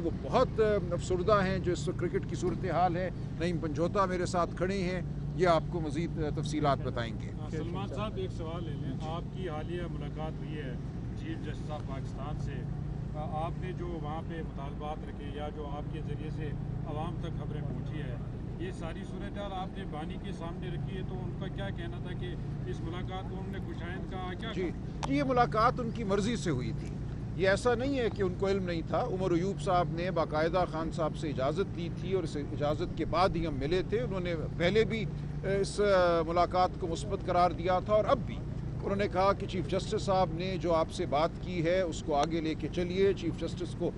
وہ بہت افسردہ ہیں جو اس وقت کرکٹ کی صورتحال ہے۔ نعیم پنجوتا میرے ساتھ کھڑے ہیں، یہ آپ کو مزید تفصیلات بتائیں گے۔ سلمان صاحب ایک سوال لے لیں، آپ کی حالیہ ملاقات ہوئی ہے چیف جسٹس آف پاکستان سے، آپ نے جو وہاں پہ مطالبات رکھے یا جو آپ کے ذریعے سے عوام تک خبریں پہنچی ہے، یہ ساری صورتحال آپ نے بانی کے سامنے رکھی ہے، تو ان کا کیا کہنا تھا کہ اس ملاقات کو انہوں نے خوشائند کہا کیا؟ جی یہ ملاقات ان کی مرضی سے ہوئی تھی، یہ ایسا نہیں ہے کہ ان کو علم نہیں تھا۔ عمر ایوب صاحب نے باقاعدہ خان صاحب سے اجازت لی تھی اور اس اجازت کے بعد ہی ہم ملے تھے۔ انہوں نے پہلے بھی اس ملاقات کو مثبت قرار دیا تھا اور اب بھی انہوں نے کہا کہ چیف جسٹس صاحب نے جو آپ سے بات کی ہے اس کو آگے لے کے چلیے، چیف جسٹس کو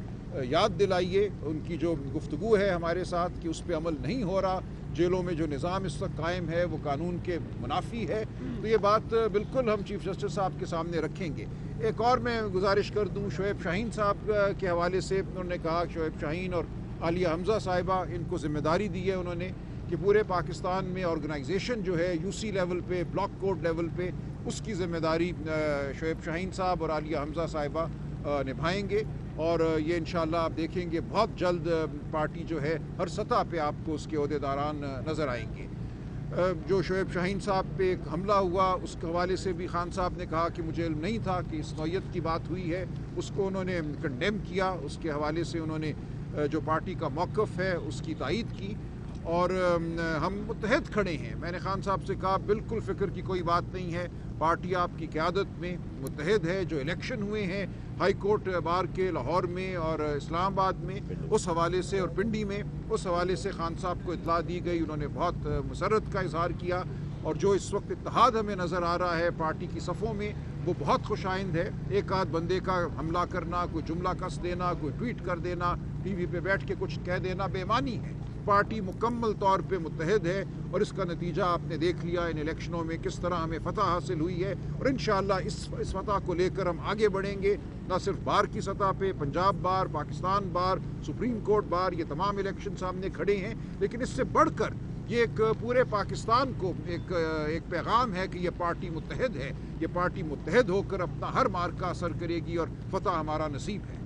یاد دلائیے ان کی جو گفتگو ہے ہمارے ساتھ کہ اس پہ عمل نہیں ہو رہا، جیلوں میں جو نظام اس وقت قائم ہے وہ قانون کے منافی ہے۔ تو یہ بات بالکل ہم چیف جسٹس صاحب کے سامنے رکھیں گے۔ ایک اور میں گزارش کر دوں، شعیب شاہین صاحب کے حوالے سے انہوں نے کہا، شعیب شاہین اور عالیہ حمزہ صاحبہ، ان کو ذمہ داری دی ہے انہوں نے کہ پورے پاکستان میں آرگنائزیشن جو ہے یو سی لیول پہ، بلاک کوڈ لیول پہ، اس کی ذمہ داری شعیب شاہین صاحب اور عالیہ حمزہ صاحبہ نبھائیں گے، اور یہ انشاءاللہ آپ دیکھیں گے بہت جلد پارٹی جو ہے ہر سطح پہ آپ کو اس کے عہدیداران نظر آئیں گے۔ جو شعیب شاہین صاحب پہ ایک حملہ ہوا اس کے حوالے سے بھی خان صاحب نے کہا کہ مجھے علم نہیں تھا کہ اس نوعیت کی بات ہوئی ہے، اس کو انہوں نے کنڈیم کیا، اس کے حوالے سے انہوں نے جو پارٹی کا موقف ہے اس کی تائید کی، اور ہم متحد کھڑے ہیں۔ میں نے خان صاحب سے کہا بالکل فکر کی کوئی بات نہیں ہے، پارٹی آپ کی قیادت میں متحد ہے۔ جو الیکشن ہوئے ہیں ہائی کورٹ بار کے لاہور میں اور اسلام آباد میں، اس حوالے سے اور پنڈی میں، اس حوالے سے خان صاحب کو اطلاع دی گئی، انہوں نے بہت مسرت کا اظہار کیا، اور جو اس وقت اتحاد ہمیں نظر آ رہا ہے پارٹی کی صفوں میں وہ بہت خوش آئند ہے۔ ایک آدھ بندے کا حملہ کرنا، کوئی جملہ کس دینا، کوئی ٹویٹ کر دینا، ٹی وی پہ بیٹھ کے کچھ کہہ دینا بے معنی ہے۔ پارٹی مکمل طور پہ متحد ہے، اور اس کا نتیجہ آپ نے دیکھ لیا ان الیکشنوں میں کس طرح ہمیں فتح حاصل ہوئی ہے، اور انشاءاللہ اس فتح کو لے کر ہم آگے بڑھیں گے، نہ صرف بار کی سطح پہ، پنجاب بار، پاکستان بار، سپریم کورٹ بار، یہ تمام الیکشن سامنے کھڑے ہیں، لیکن اس سے بڑھ کر یہ ایک پورے پاکستان کو ایک پیغام ہے کہ یہ پارٹی متحد ہے، یہ پارٹی متحد ہو کر اپنا ہر مارکہ اثر کرے گی اور فتح ہمارا نصیب ہے۔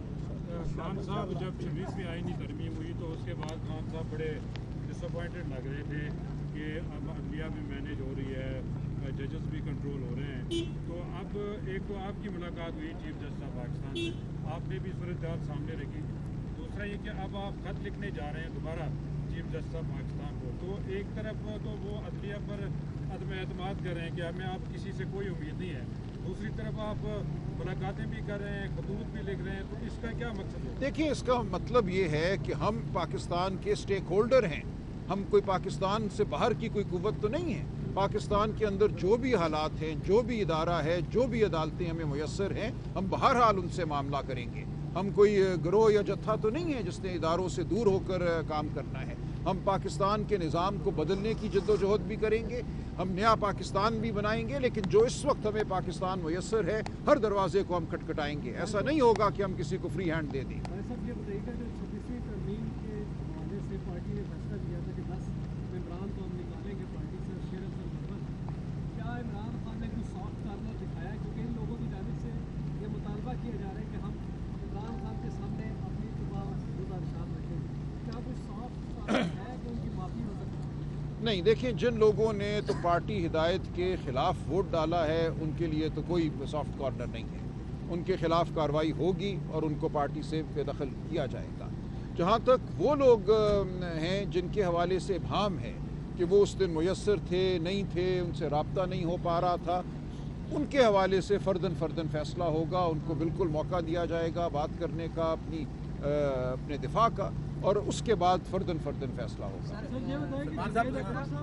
خان صاحب جب 26ویں آئینی ترمیم ہوئی تو اس کے بعد خان صاحب بڑے ڈس اپوائنٹڈ لگ رہے تھے کہ اب عدلیہ بھی مینیج ہو رہی ہے، ججز بھی کنٹرول ہو رہے ہیں، تو اب ایک تو آپ کی ملاقات ہوئی چیف جسٹس آف پاکستان سے، آپ نے بھی صورتحال سامنے رکھی، دوسرا یہ کہ اب آپ خط لکھنے جا رہے ہیں دوبارہ چیف جسٹس آف پاکستان کو، تو ایک طرف تو وہ عدلیہ پر عدم اعتماد کر رہے ہیں کہ ہمیں آپ کسی سے کوئی امید نہیں ہے، دوسری طرف آپ ملاقاتیں بھی کر رہے ہیں، خطوط بھی لکھ رہے ہیں، تو اس کا کیا مقصد ہے؟ دیکھیے اس کا مطلب یہ ہے کہ ہم پاکستان کے سٹیک ہولڈر ہیں، ہم کوئی پاکستان سے باہر کی کوئی قوت تو نہیں ہے۔ پاکستان کے اندر جو بھی حالات ہیں، جو بھی ادارہ ہے، جو بھی عدالتیں ہمیں میسر ہیں، ہم بہرحال ان سے معاملہ کریں گے۔ ہم کوئی گروہ یا جتھا تو نہیں ہے جس نے اداروں سے دور ہو کر کام کرنا ہے۔ ہم پاکستان کے نظام کو بدلنے کی جد و جہد بھی کریں گے، ہم نیا پاکستان بھی بنائیں گے، لیکن جو اس وقت ہمیں پاکستان میسر ہے ہر دروازے کو ہم کھٹکھٹائیں گے۔ ایسا نہیں ہوگا کہ ہم کسی کو فری ہینڈ دے دیں۔ صاحب یہ بتائیے گا جو 26ویں ترمیم کے حوالے سے پارٹی نے فیصلہ لیا تھا کہ 10 ممبران کو ہم نکالیں گے پارٹی سے، شیر افضل محمد، کیا عمران خان نے کوئی سافٹ کارنر دکھایا ہے؟ کیونکہ ان لوگوں کی جانب سے یہ مطالبہ کیا جا رہا ہے کہ ہم عمران خان کے سامنے اپنی گزارشات رکھیں، کیا کوئی سافٹ کارنر ہے کہ ان کی معافی ہو سکتی ہے؟ نہیں، دیکھیں جن لوگوں نے تو پارٹی ہدایت کے خلاف ووٹ ڈالا ہے ان کے لیے تو کوئی سافٹ کارنر نہیں ہے، ان کے خلاف کارروائی ہوگی اور ان کو پارٹی سے بے دخل کیا جائے گا۔ جہاں تک وہ لوگ ہیں جن کے حوالے سے ابہام ہے کہ وہ اس دن میسر تھے نہیں تھے، ان سے رابطہ نہیں ہو پا رہا تھا، ان کے حوالے سے فرداً فیصلہ ہوگا، ان کو بالکل موقع دیا جائے گا بات کرنے کا، اپنے دفاع کا، اور اس کے بعد فرداً فیصلہ ہوگا۔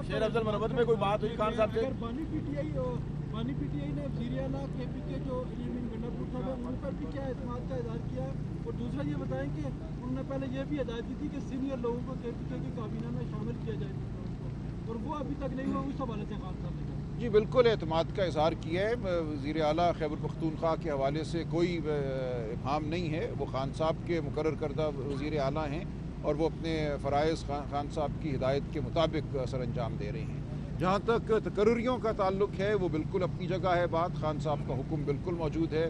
شیر افضل محمد میں کوئی بات ہوئی خان صاحب سے؟ بانی پی ٹی آئی نے وزیر اعلیٰ کے پی کے جو علیم گنڈا صاحب ہے ان پر بھی کیا اعتماد کا اظہار کیا ہے؟ اور دوسرا یہ بتائیں کہ انہوں نے پہلے یہ بھی ہدایت دی تھی کہ سینئر لوگوں کو کے پی کے کی کابینہ میں شامل کیا جائے، اور وہ ابھی تک نہیں ہوا، اس حوالے سے خان صاحب نے جی بالکل اعتماد کا اظہار کیا ہے۔ وزیر اعلیٰ خیبر پختونخوا کے حوالے سے کوئی ابہام نہیں ہے، وہ خان صاحب کے مقرر کردہ وزیر اعلیٰ ہیں اور وہ اپنے فرائض خان صاحب کی ہدایت کے مطابق سر انجام دے رہے ہیں۔ جہاں تک تقرریوں کا تعلق ہے وہ بالکل اپنی جگہ ہے بات، خان صاحب کا حکم بالکل موجود ہے